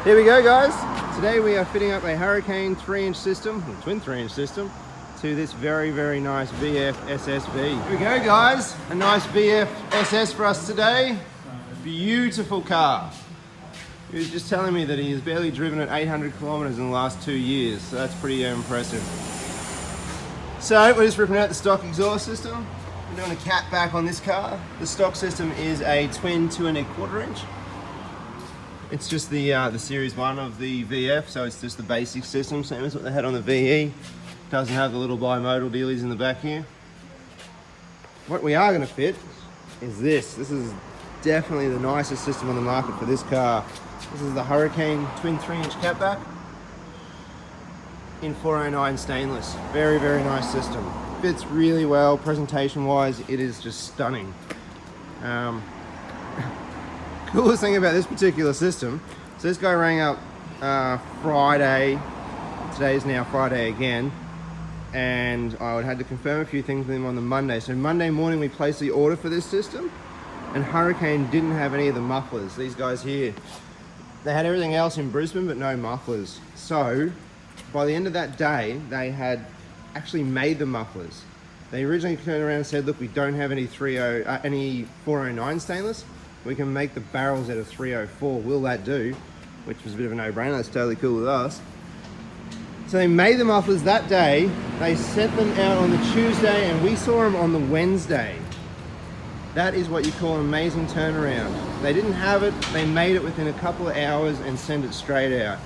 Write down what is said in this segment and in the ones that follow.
Here we go, guys. Today we are fitting up a Hurricane 3-inch system, or twin 3-inch system, to this very, very nice VF SSV. Here we go, guys. A nice VF SS for us today. Beautiful car. He was just telling me that he has barely driven at 800 kilometers in the last 2 years, so that's pretty impressive. So we're just ripping out the stock exhaust system. We're doing a cat back on this car. The stock system is a twin 2 1/4 inch. It's just the series 1 of the VF, so it's just the basic system, same as what they had on the VE. Doesn't have the little bimodal dealies in the back here. What we are going to fit is this. This is definitely the nicest system on the market for this car. This is the Hurricane twin 3-inch catback in 409 stainless. Very, very nice system. Fits really well. Presentation wise, it is just stunning. Coolest thing about this particular system, so this guy rang up Friday. Today is now Friday again, and I had to confirm a few things with him on the Monday. So Monday morning we placed the order for this system, and Hurricane didn't have any of the mufflers. These guys here, they had everything else in Brisbane but no mufflers. So by the end of that day they had actually made the mufflers. They originally turned around and said, look, we don't have any 409 stainless. We can make the barrels out of 304. Will that do? Which was a bit of a no-brainer. That's totally cool with us. So they made the mufflers that day. They sent them out on the Tuesday, and we saw them on the Wednesday. That is what you call an amazing turnaround. They didn't have it. They made it within a couple of hours and sent it straight out.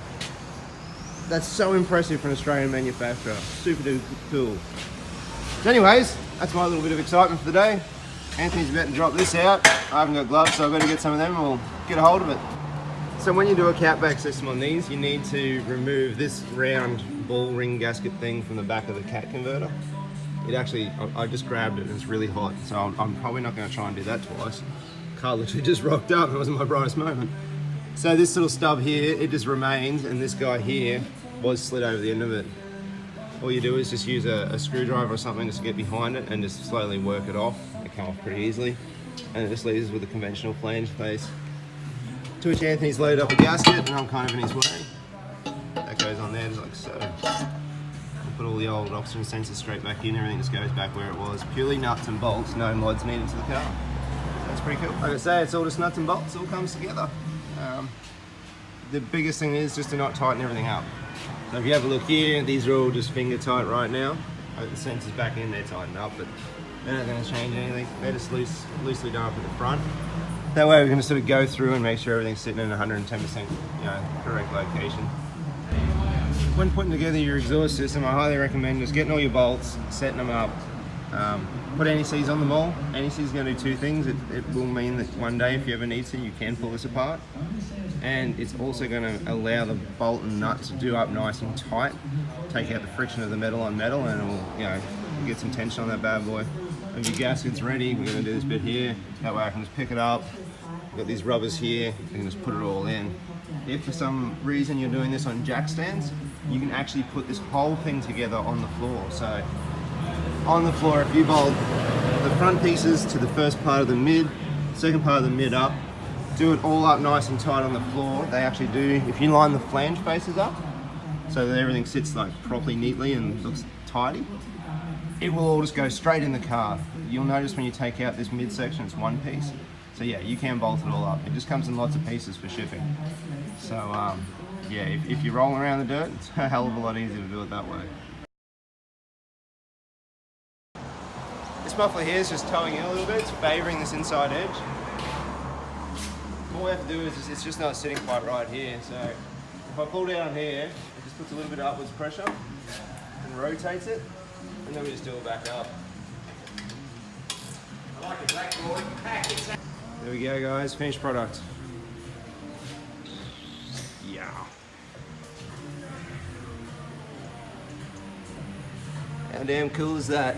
That's so impressive for an Australian manufacturer. Super duper cool. So anyways, that's my little bit of excitement for the day. Anthony's about to drop this out. I haven't got gloves, so I've got to get some of them and we'll get a hold of it. So when you do a catback system on these, you need to remove this round ball ring gasket thing from the back of the cat converter. It actually, I just grabbed it and it's really hot, so I'm probably not going to try and do that twice. Car literally just rocked up. It wasn't my brightest moment. So this little stub here, it just remains, and this guy here was slid over the end of it. All you do is just use a screwdriver or something just to get behind it and just slowly work it off. It come off pretty easily. And it just leaves us with a conventional flange face. To which Anthony's loaded up a gasket and I'm kind of in his way. That goes on there just like so. We'll put all the old oxygen sensors straight back in, everything just goes back where it was. Purely nuts and bolts, no mods needed to the car. That's pretty cool. Like I say, it's all just nuts and bolts, it all comes together. The biggest thing is just to not tighten everything up. So if you have a look here, these are all just finger tight right now. The sensors back in, they're tightened up, but they're not going to change anything. They're just loosely done up at the front. That way we're going to sort of go through and make sure everything's sitting in 110% correct location. When putting together your exhaust system, I highly recommend just getting all your bolts, setting them up. Put NECs on them all. NEC is going to do two things. It will mean that one day, if you ever need to, you can pull this apart. And it's also going to allow the bolt and nut to do up nice and tight, take out the friction of the metal on metal, and it will, get some tension on that bad boy. When your gasket's ready, we're going to do this bit here. That way I can just pick it up. I've got these rubbers here. I can just put it all in. If for some reason you're doing this on jack stands, you can actually put this whole thing together on the floor. So on the floor, if you bolt the front pieces to the first part of the mid, second part of the mid up, do it all up nice and tight on the floor. They actually do, if you line the flange faces up so that everything sits like properly neatly and looks tidy, it will all just go straight in the car. You'll notice when you take out this midsection, it's one piece. So yeah, you can bolt it all up. It just comes in lots of pieces for shipping. So yeah, if you're rolling around the dirt, it's a hell of a lot easier to do it that way. This muffler here is just towing in a little bit. It's favouring this inside edge. All we have to do is, it's just not sitting quite right here. So if I pull down here, it just puts a little bit of upwards pressure and rotates it. And then we just do it back up. I like a blackboard. There we go, guys. Finished product. Yeah. How damn cool is that?